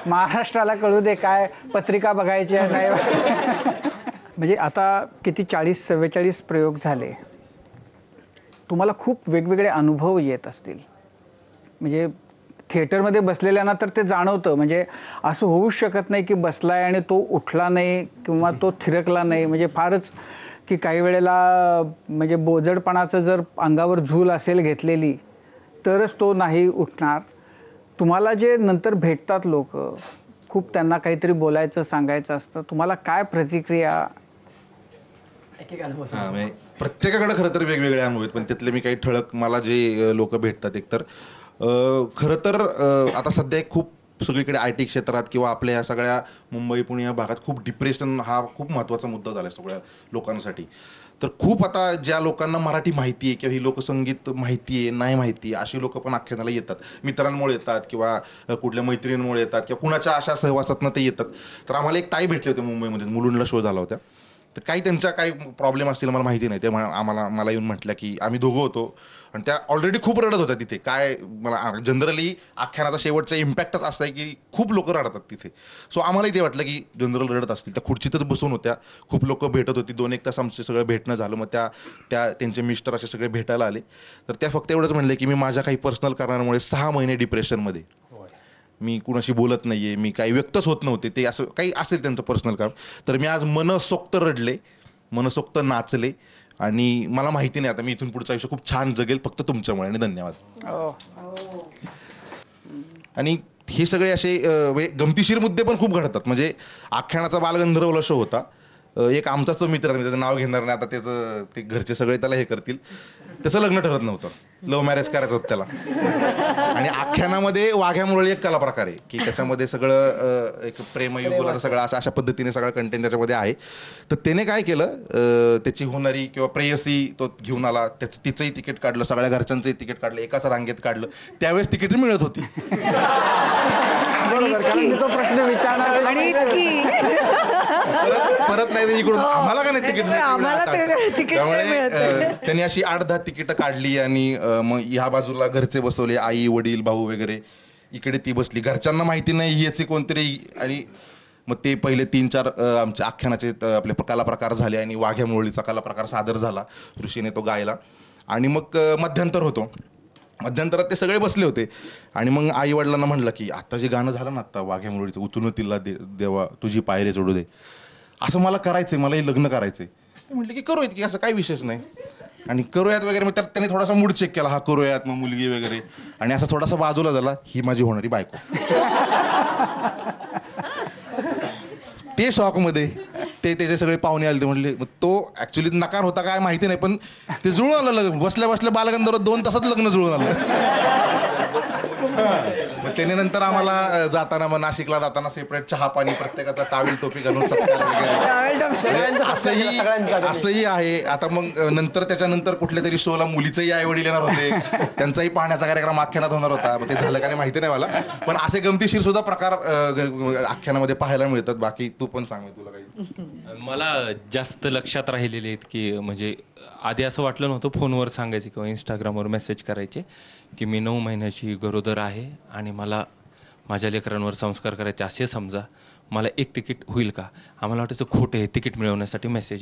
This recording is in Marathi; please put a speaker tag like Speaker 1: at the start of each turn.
Speaker 1: महाराष्ट्राला कळू दे काय पत्रिका बघायची आहे नाही. म्हणजे आता किती 40-44 प्रयोग झाले, तुम्हाला खूप वेगवेगळे अनुभव येत असतील. म्हणजे थिएटरमध्ये बसलेल्यांना तर ते जाणवतं. म्हणजे असं होऊच शकत नाही की बसलाय आणि तो उठला नाही किंवा तो थिरकला नाही. म्हणजे फारच की काही वेळेला म्हणजे बोजडपणाचं जर अंगावर झूल असेल घेतलेली तरच तो नाही उठणार. तुम्हाला जे नंतर भेटतात लोक, खूप त्यांना काहीतरी बोलायचं सांगायचं असतं, तुम्हाला काय प्रतिक्रिया?
Speaker 2: म्हणजे प्रत्येकाकडे खरं तर वेगवेगळे अनुभव आहेत, पण त्यातले मी काही ठळक मला जे लोक भेटतात. एक तर खरं तर आता सध्या एक खूप सगळीकडे आय टी क्षेत्रात किंवा आपल्या या सगळ्या मुंबई पुणे या भागात खूप डिप्रेशन हा खूप महत्त्वाचा मुद्दा झाला आहे सगळ्या लोकांसाठी. तर खूप आता ज्या लोकांना मराठी माहिती आहे किंवा ही लोकसंगीत माहिती आहे नाही माहिती अशी लोक पण आख्यानाला येतात. मित्रांमुळे येतात किंवा कुठल्या मैत्रिणींमुळे येतात किंवा कुणाच्या अशा सहवासातनं ते येतात. तर आम्हाला एक ताई भेटले होते मुंबईमध्ये, मुलुंडला शो झाला होता. तर काही त्यांच्या काही प्रॉब्लेम असतील मला माहिती नाही. ते मला येऊन म्हटलं की आम्ही दोघं होतो आणि त्या ऑलरेडी खूप रडत होत्या तिथे. काय मला जनरली आख्यानाचा शेवटचा इम्पॅक्टच असा आहे की खूप लोक रडतात तिथे. सो आम्हालाही ते वाटलं की जनरल रडत असतील. त्या खुर्चीतच बसून होत्या, खूप लोक भेटत होती. 2-1 तास आमचं सगळं भेटणं झालं. मग त्यांचे मिस्टर असे सगळे भेटायला आले. तर त्या फक्त एवढंच म्हणले की मी माझ्या काही पर्सनल कारणामुळे 6 महिने डिप्रेशनमध्ये, मी कुणाशी बोलत नाहीये, मी काही व्यक्तच होत नव्हते. ते असं काही असेल त्यांचं पर्सनल काम. तर मी आज मनसोक्त रडले, मनसोक्त नाचले आणि मला माहिती नाही आता मी इथून पुढचं आयुष्य खूप छान जगेल फक्त तुमच्यामुळे आणि धन्यवाद. आणि हे सगळे असे गमतीशीर मुद्दे पण खूप घडतात. म्हणजे आख्यानाचा बालगंधर्वला शो होता. एक आमचाच तो मित्र, त्याचं नाव घेणार नाही आता, त्याचं ते घरचे सगळे त्याला हे करतील, त्याचं लग्न ठरत नव्हतं, लव्ह मॅरेज करायचं होतं त्याला. आणि आख्यानामध्ये वाघ्या मुरळी एक कला प्रकार आहे की त्याच्यामध्ये सगळं एक प्रेमयुगुलाचं सगळं अशा पद्धतीने सगळं कंटेंट त्याच्यामध्ये आहे. तर त्याने काय केलं, त्याची होणारी किंवा प्रेयसी तो घेऊन आला, तिचंही तिकीट काढलं, सगळ्या घरच्यांचंही तिकीट काढलं, एकाच रांगेत काढलं. त्यावेळेस तिकीट मिळत होती.
Speaker 1: बरोबर, कारण मी तो प्रश्न विचारणार.
Speaker 2: परत नाही इकडून आम्हाला का नाही तिकीट. त्यामुळे त्यांनी अशी 8-10 तिकीटं काढली आणि मग ह्या बाजूला घरचे बसवले, आई वडील भाऊ वगैरे, इकडे ती बसली. घरच्यांना माहिती नाही याचे कोणतरी. आणि मग ते पहिले 3-4 आमच्या आख्यानाचे आपले कला प्रकार झाले आणि वाघ्या मुरळीचा कला प्रकार सादर झाला, ऋषीने तो गायला. आणि मग मध्यंतर होतो. मध्यंतरात ते सगळे बसले होते आणि मग आई वडिलांना म्हणलं की आता जे गाणं झालं ना आता वाघ्या मुरळीचं, उचलून तिला देवा तुझी पायरे चढू दे, असं मला करायचंय, मलाही लग्न करायचंय. म्हटलं की करूयात की, असं काही विशेष नाही आणि करूयात वगैरे. मग त्याने थोडासा मूड चेक केला, हा करूयात, मग मुलगी वगैरे, आणि असं थोडासा बाजूला झाला, ही माझी होणारी बायको. ते शॉकमध्ये ते त्याचे सगळे पाहुणे आले. ते म्हणले, मग तो ऍक्च्युली नकार होता काय माहिती नाही, पण ते जुळून आलं. बसल्या बसल्या बालगंधर्व 2 तासात लग्न जुळून आलं. मग त्याने नंतर आम्हाला जाताना, मग नाशिकला जाताना सेपरेट चहा पाणी, प्रत्येकाचा टावेल टोपी घालून सत्कार वगैरे असंही आहे. आता मग त्याच्यानंतर कुठल्या तरी शोला मुलीचंही आई वडील येणार होते, त्यांचाही पाहण्याचा कार्यक्रम आख्यानात होणार होता. मग ते झालं का नाही माहिती नाही मला, पण असे गमतीशीर सुद्धा प्रकार आख्यानामध्ये पाहायला मिळतात. बाकी तू पण सांग तुला काही.
Speaker 3: मला जास्त लक्षात राहिलेले आहेत की म्हणजे आधी असं वाटलं नव्हतं फोनवर सांगायचे किंवा इंस्टाग्रामवर मेसेज करायचे की मी 9 महिन्याची गरोदर आहे आणि मला माझ्या लेकरांवर संस्कार करायचे असे समजा, मला एक तिकीट होईल का. आम्हाला वाटायचं खोटे, तिकीट मिळवण्यासाठी मेसेज आहे.